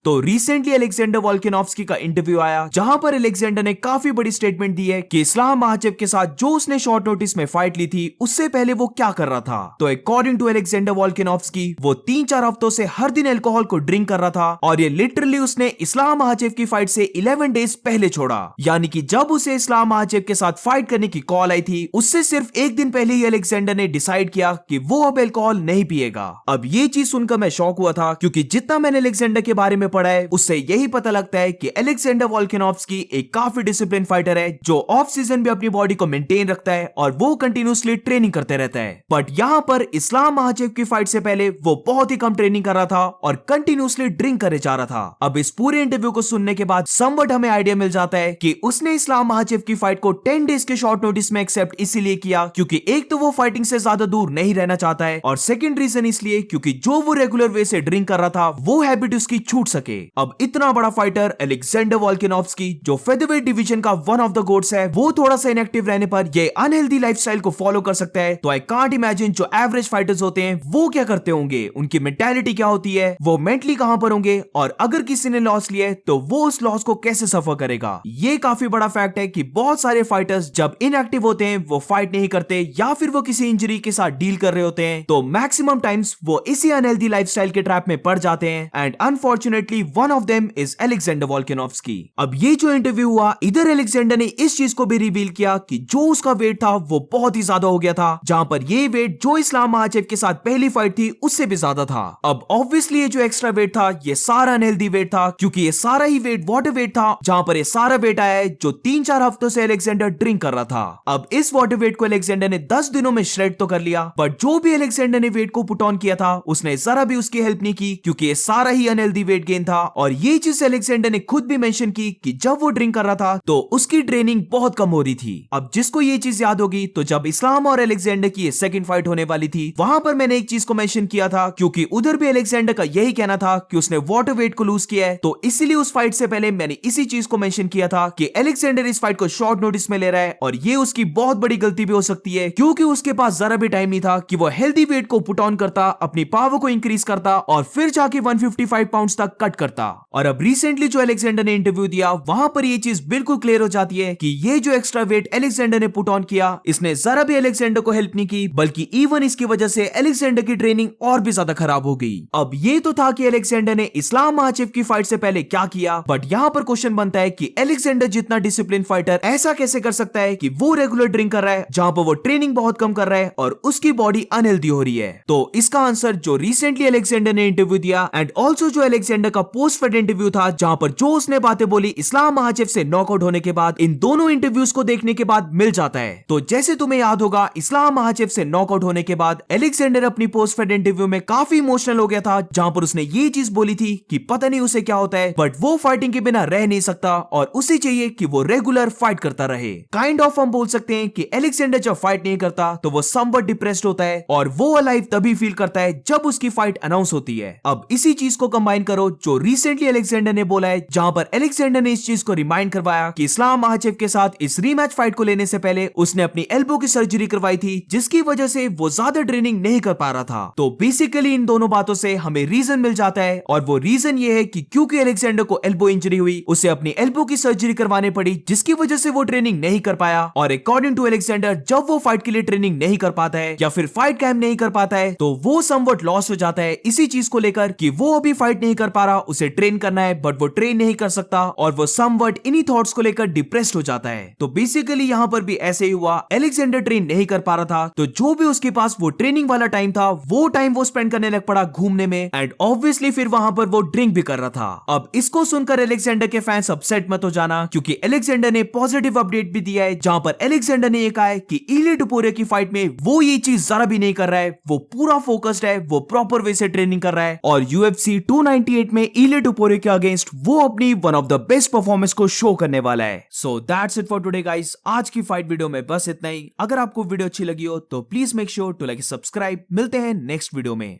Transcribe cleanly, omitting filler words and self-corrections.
तो recently Alexander Volkanovski का interview आया जहां पर अलेक्जेंडर ने काफी बड़ी स्टेटमेंट दी है कि इस्लाम महाचेव के साथ जो उसने शॉर्ट नोटिस में फाइट ली थी उससे पहले वो क्या कर रहा था। तो अकॉर्डिंग टू अलेक्जेंडर वोल्कानोव्स्की वो 3-4 हफ्तों से हर दिन अल्कोहल को ड्रिंक कर रहा था और ये लिटरली उसने इस्लाम महाचेव की फाइट से 11 डेज पहले छोड़ा। यानी कि जब उसे इस्लाम महाचेव के साथ फाइट करने की कॉल आई थी उससे सिर्फ एक दिन पहले ही अलेक्जेंडर ने डिसाइड किया कि वो अब अल्कोहल नहीं पिएगा। अब ये चीज सुनकर मैं शॉक हुआ था क्योंकि जितना मैंने अलेक्जेंडर के बारे में पढ़ा है उससे यही पता लगता है कि अलेक्जेंडर वोल्कानोव्स्की एक काफी डिसिप्लिन फाइटर है जो ऑफ सीजन भी अपनी बॉडी को मेंटेन रखता है और वो कंटिन्यूसली ट्रेनिंग करते रहता है। बट यहाँ पर इस्लाम महाचेव की फाइट से पहले वो बहुत ही कम ट्रेनिंग कर रहा था और कंटिन्यूसली ड्रिंक करे जा रहा था। अब इस पूरे इंटरव्यू को सुनने के बाद समवट हमें आइडिया मिल जाता है कि उसने इस्लाम महाचेव की फाइट को 10 डेज के शॉर्ट नोटिस में एक्सेप्ट इसीलिए किया क्योंकि एक तो वो फाइटिंग से ज्यादा दूर नहीं रहना चाहता है और सेकंड रीजन इसलिए क्योंकि जो वो रेगुलर वे से ड्रिंक कर रहा था वो हैबिट उसकी छूट सके। अब इतना बड़ा फाइटर अलेक्जेंडर वोल्कानोव्स्की जो फेदरवेट डिवीजन का वन ऑफ द गोट्स है वो थोड़ा सा इनएक्टिव रहने पर ये अनहेल्दी लाइफस्टाइल को फॉलो कर सकता है। तो आई कांट इमेजिन जो एवरेज फाइटर्स होते हैं वो क्या करते होंगे, उनकी मेंटालिटी क्या होती है, वो मेंटली कहां पर होंगे और अगर किसी ने लॉस लिया है तो वो उस लॉस को कैसे सफर करेगा। ये काफी बड़ा फैक्ट है कि बहुत सारे फाइटर्स जब इनएक्टिव होते हैं वो फाइट नहीं करते या फिर वो किसी इंजरी के साथ डील कर रहे होते हैं तो मैक्सिमम टाइम्स वो इसी अनहेल्दी लाइफस्टाइल के ट्रैप में पड़ जाते हैं and unfortunately one of them is Alexander Volkanovski. अब ये जो इंटरव्यू हुआ इधर अलेक्जेंडर ने इस चीज को भी रिवील किया कि जो उसका वेट था वो बहुत ही ज्यादा हो गया था जहां पर ये वेट जो इस्लाम महाचेव के साथ पहली फाइट थी उससे भी ज्यादा था। अब ऑब्वियसली ये जो एक्स्ट्रा वेट था ये सारा अनहेल्दी वेट था क्योंकि ये सारा ही वेट वाटर वेट था जहां पर ये सारा वेट आया है जो 3-4 हफ्तों से अलेक्जेंडर ड्रिंक कर रहा था। अब इस वाटर वेट को अलेक्जेंडर ने 10 दिनों में श्रेड तो कर लिया बट जो भी अलेक्जेंडर ने वेट को पुट ऑन किया था उसने जरा भी उसकी हेल्प नहीं की क्योंकि ये सारा ही अनहेल्दी वेट गेन था। और ये चीज अलेक्जेंडर ने खुद भी मेंशन की कि जब वो ड्रिंक कर रहा था तो उसकी ट्रेनिंग बहुत कम हो रही थी। अब जिसको ये चीज याद होगी तो जब इस्लाम और अलेक्जेंडर की सेकंड फाइट होने वाली थी वहां पर मैंने एक चीज को मेंशन किया था क्योंकि उधर भी अलेक्जेंडर का यही कहना था कि उसने वाटर वेट को लूज किया है तो इसीलिए उस फाइट से पहले मैंने इसी चीज को मेंशन किया था कि अलेक्जेंडर इस फाइट को शॉर्ट नोटिस में ले रहा है और ये उसकी बहुत बड़ी गलती भी हो सकती है क्योंकि उसके पास जरा भी टाइम नहीं था कि वो हेल्दी वेट को पुट ऑन करता, अपनी पावर को इंक्रीज करता और फिर जाके 155 पाउंड तक कट करता। और अब रिसेंटली जो अलेक्जेंडर ने इंटरव्यू दिया वहां पर ये चीज बिल्कुल क्लियर हो जाती है कि ये जो एक्स्ट्रा वेट अलेक्जेंडर ने पुट ऑन किया इसने जरा भी अलेक्जेंडर को हेल्प नहीं की बल्कि इवन इसकी वजह से अलेक्जेंडर की ट्रेनिंग और भी ज्यादा खराब हो गई। अब ये तो था कि अलेक्जेंडर ने इस्लाम महाचेव की फाइट से पहले क्या किया बट यहाँ पर क्वेश्चन बनता है कि अलेक्जेंडर जितना डिसिप्लिन फाइटर ऐसा कैसे कर सकता है कि वो रेगुलर ड्रिंक कर रहा है जहां पर वो ट्रेनिंग बहुत कम कर रहा है और उसकी बॉडी अनहेल्दी हो रही है। तो इसका आंसर जो रिसेंटली अलेक्जेंडर ने इंटरव्यू दिया एंड ऑल्सो जो अलेक्जेंडर का पोस्ट फाइट इंटरव्यू था जहां पर जो उसने बातें बोली इस्लाम महाचेव से नॉकआउट होने के बाद, इन दोनों इंटरव्यूज को देखने के बाद मिल जाता है। तो जैसे तुम्हें याद होगा इस्लाम महाचेव से नॉकआउट होने के बाद अलेक्जेंडर अपनी पोस्ट फाइट इंटरव्यू में काफी इमोशनल हो गया था जहां पर उसने ये चीज बोली थी कि पता नहीं उसे क्या होता है बट वो फाइटिंग के बिना रह नहीं सकता और उसे चाहिए कि वो रेगुलर फाइट करता रहे। काइंड ऑफ हम बोल सकते हैं कि अलेक्जेंडर जब फाइट नहीं करता तो वो समवट डिप्रेस्ड होता है और वो अलाइव तभी फील करता है जब उसकी फाइट अनाउंस होती है। अब इसी चीज को कंबाइन करो जो रिसेंटली अलेक्जेंडर ने बोला है जहां पर अलेक्जेंडर ने इस चीज को रिमाइंड करवाया कि इस्लाम महाचेव के साथ इस रीमैच फाइट को लेने से पहले उसने अपनी एल्बो की सर्जरी करवाई थी जिसकी वजह से वो ज्यादा ट्रेनिंग नहीं कर पा रहा था। तो बेसिकली इन दोनों बातों से हमें रीजन मिल जाता है और वो रीजन ये है कि क्योंकि अलेक्जेंडर को एल्बो इंजरी हुई उसे अपनी एल्बो की सर्जरी करवानी पड़ी जिसकी वजह से वो ट्रेनिंग नहीं कर पाया। और अकॉर्डिंग टू अलेक्जेंडर जब वो फाइट के लिए ट्रेनिंग नहीं कर पाता है या फिर फाइट कैंप नहीं कर पाता है तो वो समवट लॉस हो जाता है इसी चीज को लेकर कि वो अभी फाइट नहीं कर पा रहा, उसे ट्रेन करना है बट वो ट्रेन नहीं कर सकता और वो समवट इन्हीं थॉट्स को लेकर डिप्रेस्ड हो जाता है। तो बेसिकली यहाँ पर भी ऐसे ही हुआ, अलेक्जेंडर ट्रेन नहीं कर पा रहा था तो जो भी उसके पास वो ट्रेनिंग वाला टाइम था वो टाइम वो स्पेंड करने लग पड़ा घूमने में एंड ऑब्वियसली फिर वहां पर वो ड्रिंक भी कर रहा था। अब इसको सुनकर अलेक्जेंडर के फैंस अपसेट मत हो जाना क्योंकि अलेक्जेंडर ने पॉजिटिव अपडेट भी दिया है जहां पर अलेक्जेंडर ने ये कहा है कि इली टुपुरिया की फाइट में वो ये चीज जरा भी नहीं कर रहा है, वो पूरा फोकस्ड है, वो प्रॉपर वे से ट्रेनिंग कर रहा है और UFC 298 में इली टुपुरिया के अगेंस्ट वो अपनी one of the best performance को शो करने वाला है। So that's it for today guys. आज की फाइट वीडियो में बस इतना ही। अगर आपको वीडियो अच्छी लगी हो तो please make sure to like subscribe. मिलते हैं नेक्स्ट वीडियो में।